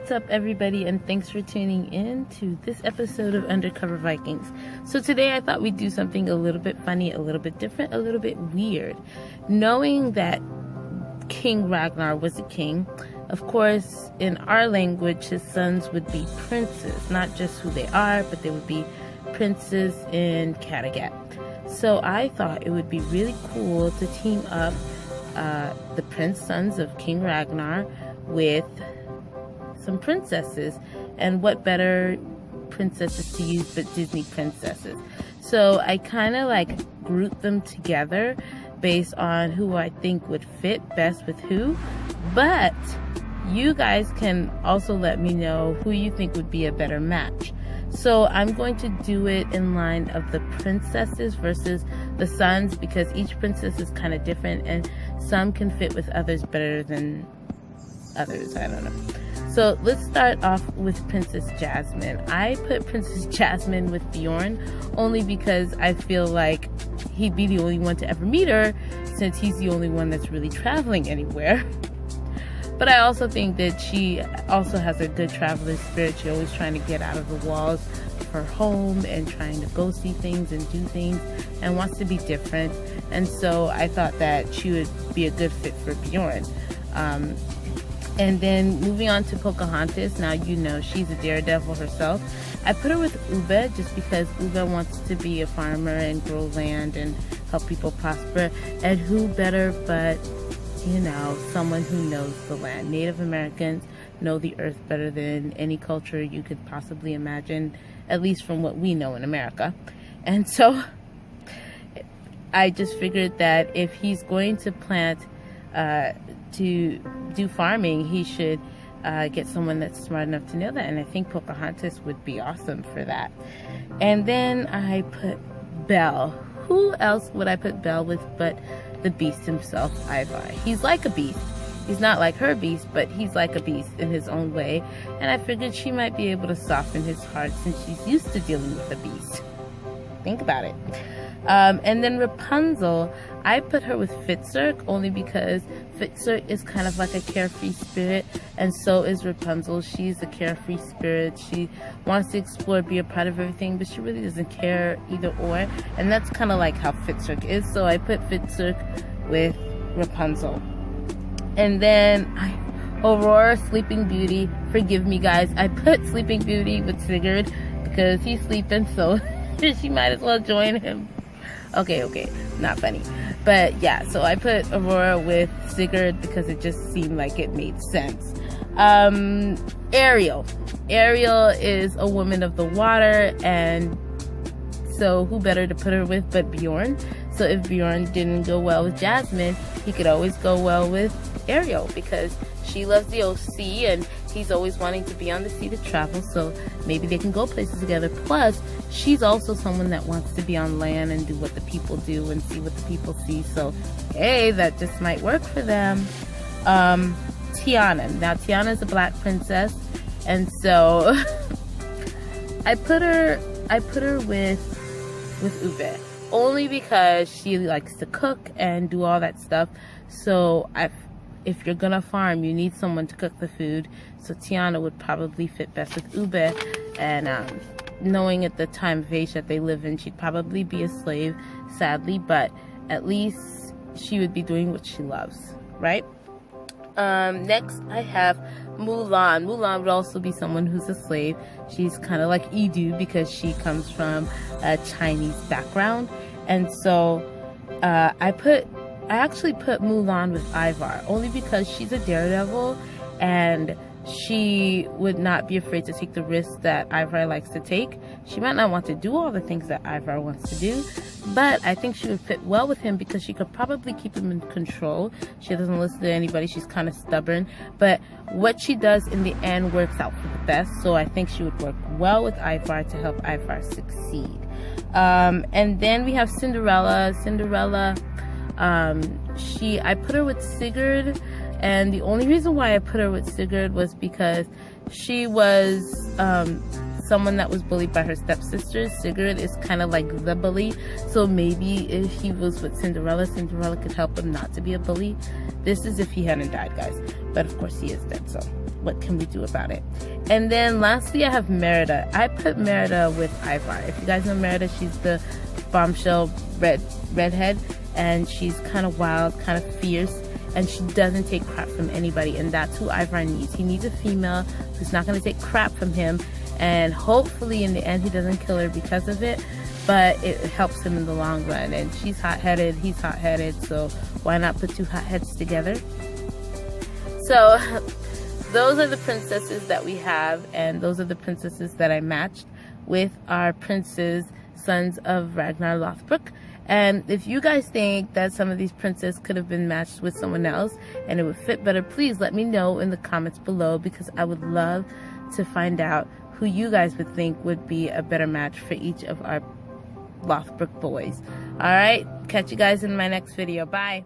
What's up, everybody, and thanks for tuning in to this episode of Undercover Vikings. So today I thought we'd do something a little bit funny, a little bit different, a little bit weird. Knowing that King Ragnar was a king, of course, in our language, his sons would be princes, not just who they are, but they would be princes in Kateggat. So I thought it would be really cool to team up the prince sons of King Ragnar with some princesses, and what better princesses to use but Disney princesses. So I kind of like grouped them together based on who I think would fit best with who, but you guys can also let me know who you think would be a better match. So I'm going to do it in line of the princesses versus the sons, because each princess is kind of different and some can fit with others better than others. I don't know. So let's start off with Princess Jasmine. I put Princess Jasmine with Bjorn only because I feel like he'd be the only one to ever meet her, since he's the only one that's really traveling anywhere. But I also think that she also has a good traveler spirit. She's always trying to get out of the walls of her home and trying to go see things and do things and wants to be different. And so I thought that she would be a good fit for Bjorn. And then moving on to Pocahontas. Now, you know, she's a daredevil herself. I put her with Ube just because Ube wants to be a farmer and grow land and help people prosper. And who better but, you know, someone who knows the land. Native Americans know the earth better than any culture you could possibly imagine, at least from what we know in America. And so I just figured that if he's going to plant to do farming, he should get someone that's smart enough to know that, and I think Pocahontas would be awesome for that. And then I put Belle. Who else would I put Belle with but the beast himself, Ivar? He's like a beast. He's not like her beast, but he's like a beast in his own way, and I figured she might be able to soften his heart since she's used to dealing with a beast. Think about it. And then Rapunzel, I put her with Fitzurk only because Fitzurk is kind of like a carefree spirit, and so is Rapunzel. She's a carefree spirit. She wants to explore, be a part of everything, but she really doesn't care either or, and that's kind of like how Fitzurk is. So I put Fitzurk with Rapunzel. And then Aurora, Sleeping Beauty. Forgive me, guys. I put Sleeping Beauty with Sigurd because he's sleeping, so she might as well join him. Okay, not funny. But yeah, so I put Aurora with Sigurd because it just seemed like it made sense. Ariel is a woman of the water, and so who better to put her with but Bjorn? So if Bjorn didn't go well with Jasmine, he could always go well with Ariel because she loves the sea and he's always wanting to be on the sea to travel, so maybe they can go places together. Plus, she's also someone that wants to be on land and do what the people do and see what the people see, so hey, that just might work for them. Tiana. Now, Tiana's a black princess, and so I put her with Ube only because she likes to cook and do all that stuff. So if you're gonna farm, you need someone to cook the food, so Tiana would probably fit best with Ube. And knowing at the time of age that they live in, she'd probably be a slave, sadly, but at least she would be doing what she loves, right? Next I have Mulan. Mulan would also be someone who's a slave. She's kind of like Edu because she comes from a Chinese background, and so I actually put Mulan with Ivar only because she's a daredevil and she would not be afraid to take the risks that Ivar likes to take. She might not want to do all the things that Ivar wants to do, but I think she would fit well with him because she could probably keep him in control. She doesn't listen to anybody. She's kind of stubborn, but what she does in the end works out for the best, so I think she would work well with Ivar to help Ivar succeed. And then we have Cinderella. I put her with Sigurd, and the only reason why I put her with Sigurd was because she was someone that was bullied by her stepsisters. Sigurd is kind of like the bully, so maybe if he was with Cinderella, Cinderella could help him not to be a bully. This is if he hadn't died, guys, but of course he is dead, so what can we do about it? And then lastly, I have Merida. I put Merida with Ivar. If you guys know Merida, she's the bombshell redhead, and she's kind of wild, kind of fierce, and she doesn't take crap from anybody, and that's who Ivar needs. He needs a female who's not going to take crap from him, and hopefully in the end he doesn't kill her because of it, but it helps him in the long run. And she's hot-headed, he's hot-headed, so why not put two hotheads together? So those are the princesses that we have, and those are the princesses that I matched with our princes, sons of Ragnar Lothbrok. And if you guys think that some of these princes could have been matched with someone else and it would fit better, please let me know in the comments below, because I would love to find out who you guys would think would be a better match for each of our Lothbrok boys. Alright, catch you guys in my next video. Bye!